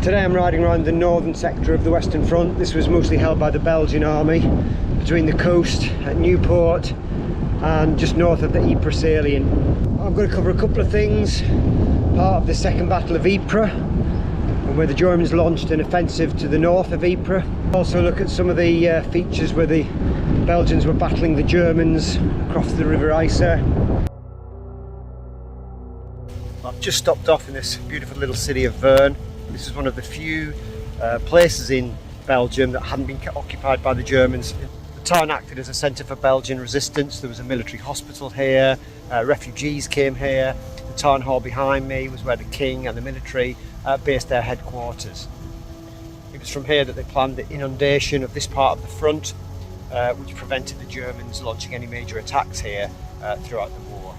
Today I'm riding around the northern sector of the Western Front. This was mostly held by the Belgian army between the coast at Newport and just north of the Ypres salient. I'm going to cover a couple of things. Part of the Second Battle of Ypres, and where the Germans launched an offensive to the north of Ypres. Also look at some of the features where the Belgians were battling the Germans across the River Ypres. I've just stopped off in this beautiful little city of Vern. This is one of the few places in Belgium that hadn't been occupied by the Germans. The town acted as a centre for Belgian resistance. There was a military hospital here, refugees came here. The town hall behind me was where the king and the military based their headquarters. It was from here that they planned the inundation of this part of the front, which prevented the Germans launching any major attacks here throughout the war.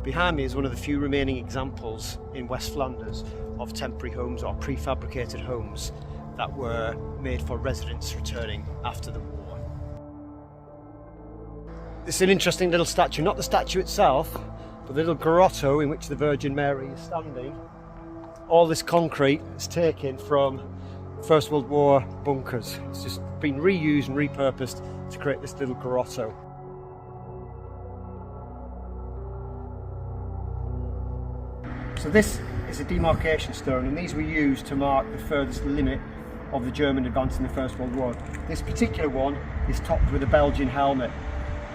Behind me is one of the few remaining examples in West Flanders of temporary homes or prefabricated homes that were made for residents returning after the war. This is an interesting little statue, not the statue itself, but the little grotto in which the Virgin Mary is standing. All this concrete is taken from First World War bunkers. It's just been reused and repurposed to create this little grotto. So this is a demarcation stone, and these were used to mark the furthest limit of the German advance in the First World War. This particular one is topped with a Belgian helmet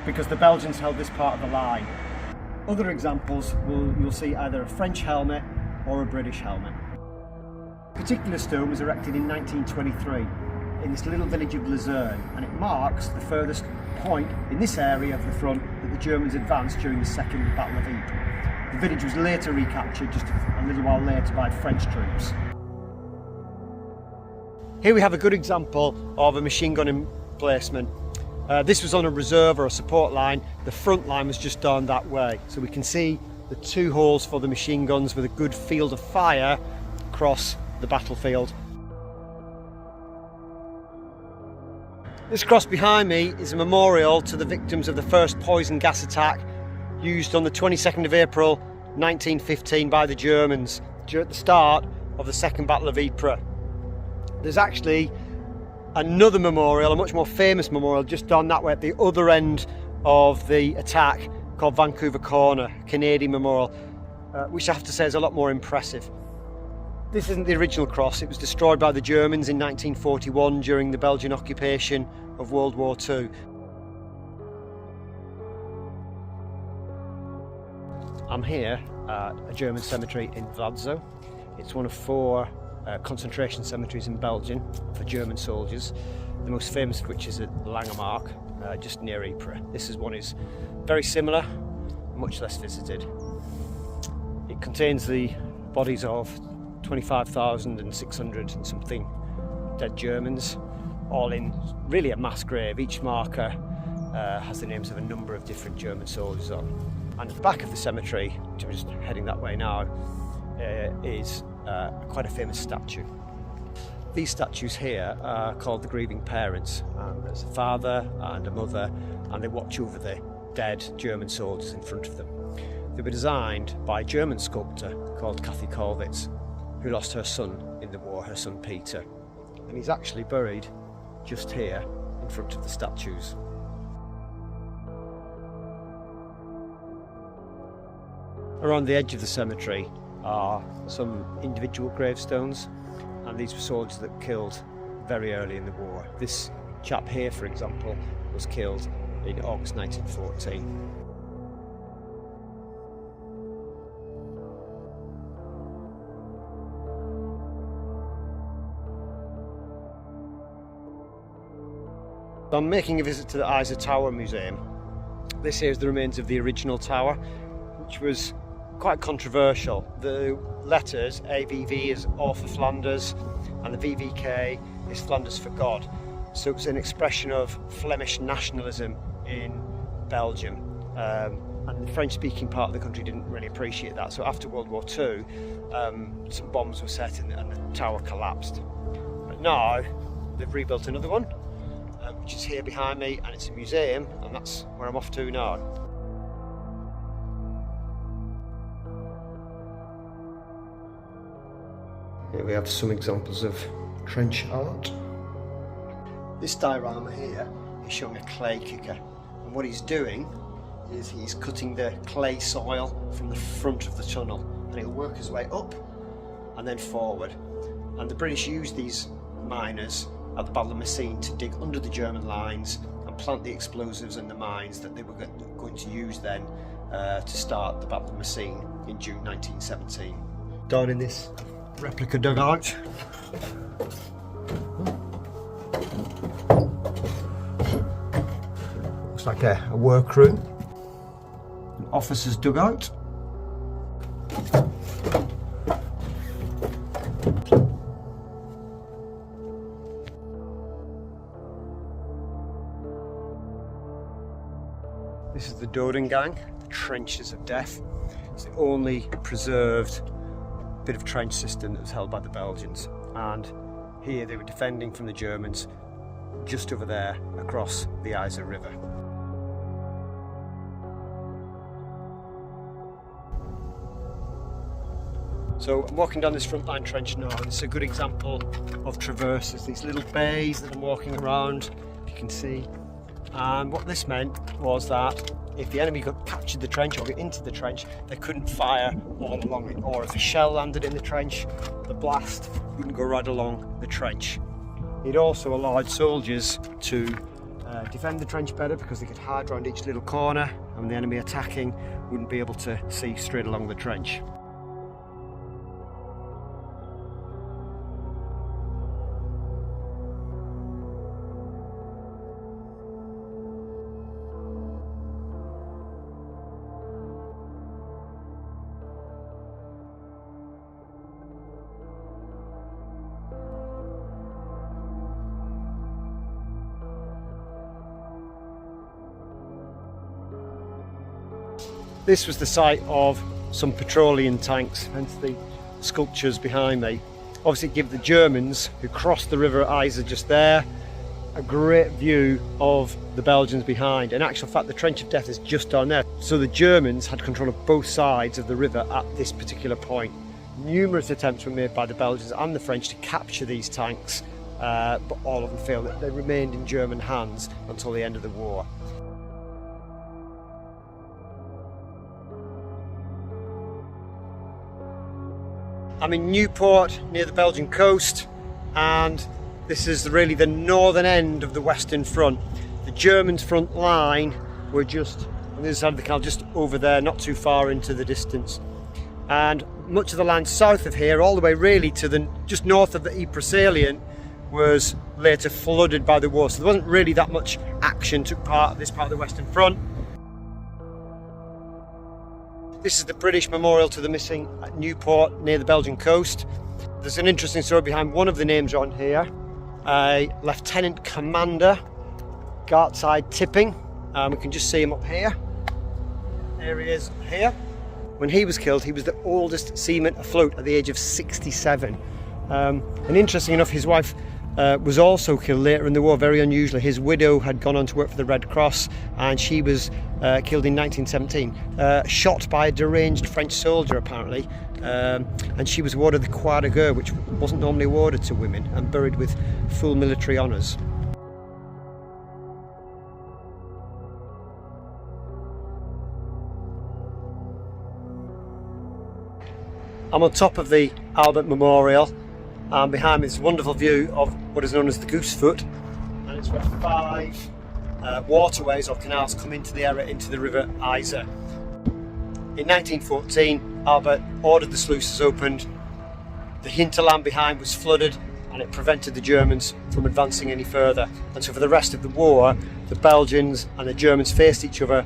because the Belgians held this part of the line. Other examples, you'll see either a French helmet or a British helmet. The particular stone was erected in 1923 in this little village of Luzerne, and it marks the furthest point in this area of the front that the Germans advanced during the Second Battle of Ypres. The village was later recaptured just a little while later by French troops. Here we have a good example of a machine gun emplacement. This was on a reserve or a support line. The front line was just down that way. So we can see the two holes for the machine guns with a good field of fire across the battlefield. This cross behind me is a memorial to the victims of the first poison gas attack used on the 22nd of April 1915 by the Germans at the start of the Second Battle of Ypres. There's actually another memorial, a much more famous memorial, just down that way at the other end of the attack, called Vancouver Corner, Canadian Memorial, which I have to say is a lot more impressive. This isn't the original cross. It was destroyed by the Germans in 1941 during the Belgian occupation of World War II. I'm here at a German cemetery in Vladzo. It's one of 4 concentration cemeteries in Belgium for German soldiers, the most famous of which is at Langemark, just near Ypres. This one is very similar, much less visited. It contains the bodies of 25,600 and something dead Germans, all in really a mass grave. Each marker has the names of a number of different German soldiers on. And at the back of the cemetery, which I'm just heading that way now, is quite a famous statue. These statues here are called the grieving parents, and there's a father and a mother, and they watch over the dead German soldiers in front of them. They were designed by a German sculptor called Kathy Kollwitz, who lost her son in the war, her son Peter, and he's actually buried just here in front of the statues. Around the edge of the cemetery are some individual gravestones, and these were soldiers that were killed very early in the war. This chap here, for example, was killed in August 1914. I'm making a visit to the Ypres Tower Museum. This here is the remains of the original tower, which was quite controversial. The letters AVV is All for Flanders and the VVK is Flanders for God. So it was an expression of Flemish nationalism in Belgium, and the French-speaking part of the country didn't really appreciate that. So after World War II, some bombs were set and the tower collapsed. But now they've rebuilt another one, which is here behind me, and it's a museum, and that's where I'm off to now. Here we have some examples of trench art. This diorama here is showing a clay kicker, and what he's doing is he's cutting the clay soil from the front of the tunnel, and he'll work his way up and then forward. And the British used these miners at the Battle of Messines to dig under the German lines and plant the explosives and the mines that they were going to use then to start the Battle of Messines in June 1917. Down in this replica dugout, looks like a workroom, an officer's dugout. This is the Doden Gang, the trenches of death. It's the only preserved bit of trench system that was held by the Belgians, and here they were defending from the Germans just over there across the Ypres River. So I'm walking down this frontline trench now, and it's a good example of traverses, these little bays that I'm walking around, you can see. And what this meant was that if the enemy got captured the trench or got into the trench, they couldn't fire all along it, or if a shell landed in the trench, the blast wouldn't go right along the trench. It also allowed soldiers to defend the trench better, because they could hide around each little corner, and the enemy attacking wouldn't be able to see straight along the trench. This was the site of some petroleum tanks, hence the sculptures behind me. Obviously it gave the Germans, who crossed the river at Ypres just there, a great view of the Belgians behind. In actual fact, the Trench of Death is just down there. So the Germans had control of both sides of the river at this particular point. Numerous attempts were made by the Belgians and the French to capture these tanks, but all of them failed. They remained in German hands until the end of the war. I'm in Newport, near the Belgian coast, and this is really the northern end of the Western Front. The Germans' front line were just on the other side of the canal, just over there, not too far into the distance. And much of the land south of here, all the way really to just north of the Ypres salient, was later flooded by the war. So there wasn't really that much action took part of this part of the Western Front. This is the British memorial to the missing at Newport, near the Belgian coast. There's an interesting story behind one of the names on here. A Lieutenant Commander, Gartside Tipping. We can just see him up here. There he is here. When he was killed, he was the oldest seaman afloat at the age of 67. And interesting enough, his wife was also killed later in the war, very unusually. His widow had gone on to work for the Red Cross, and she was killed in 1917, shot by a deranged French soldier apparently, and she was awarded the Croix de Guerre, which wasn't normally awarded to women, and buried with full military honours. I'm on top of the Albert Memorial, and behind me is a wonderful view of what is known as the Goosefoot, and it's where 5 waterways or canals come into the area, into the river Ypres. In 1914, Albert ordered the sluices opened, the hinterland behind was flooded, and it prevented the Germans from advancing any further. And so for the rest of the war, the Belgians and the Germans faced each other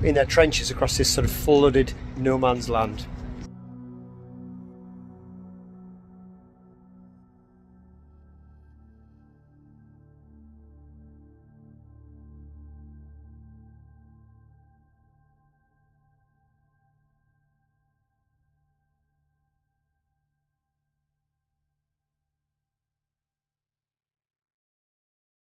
in their trenches across this sort of flooded no man's land.